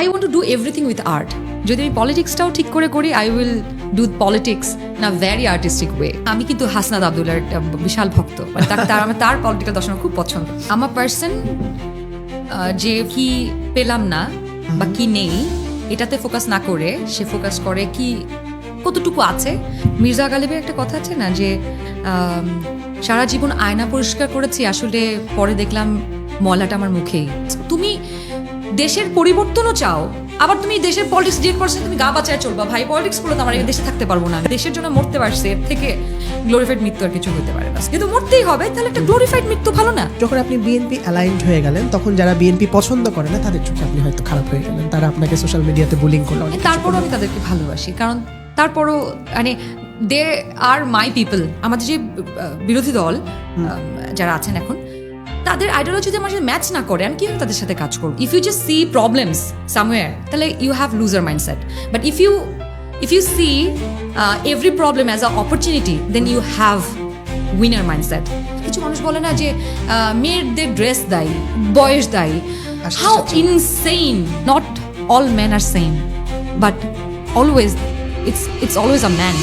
I want to do everything with art. যদি আমি পলিটিক্সটাও ঠিক করে করি, আই উইল ডু পলিটিক্স না ভেরি আর্টিস্টিক ওয়ে। আমি কিন্তু হাসনাত আবদুল্লার একটা বিশাল ভক্ত, মানে তার পলিটিক্যাল দর্শন খুব পছন্দ। আমার পার্সন যে কি পেলাম না বা কি নেই এটাতে ফোকাস না করে সে ফোকাস করে কি কতটুকু আছে। মির্জা গালিবের একটা কথা আছে না যে সারা জীবন আয়না পরিষ্কার করেছি, আসলে পরে দেখলাম ময়লাটা আমার মুখেই। তুমি দেশের পরিবর্তনও চাও, আবার তুমি দেশের পলিটিক্স যে করছে তুমি গা বাঁচায় চলবা। ভাই পলিটিক্স করলে তো আমার এই দেশে থাকতে পারবো না। দেশের জন্য মরতে পারছে, এর থেকে গ্লোরিফাইড মৃত্যু আর কিছু হতে পারে না। কিন্তু মরতেই হবে, তাহলে একটা গ্লোরিফাইড মৃত্যু ভালো না? যখন আপনি বিএনপি অ্যালাইন্ড হয়ে গেলেন, তখন যারা বিএনপি পছন্দ করে না তাদের চোখে আপনি হয়তো খারাপ হয়ে গেলেন, তারা আপনাকে সোশ্যাল মিডিয়াতে বুলিং করলো। তারপরও আমি তাদেরকে ভালোবাসি, কারণ তারপরও মানে দে আর মাই পিপল। আমাদের যে বিরোধী দল যারা আছেন এখন, তাদের আইডিওলজি যদি আমার সাথে ম্যাচ না করে, আমি কিভাবে তাদের সাথে কাজ করব? If you just see problems somewhere, তাহলে you have loser mindset. But if you see every problem as a opportunity, then you have winner mindset. কিছু মানুষ বলে না যে মেয়েদের ড্রেস দায়ী, বয়স দায়ী। How insane! Not all men are same, but always it's always a man.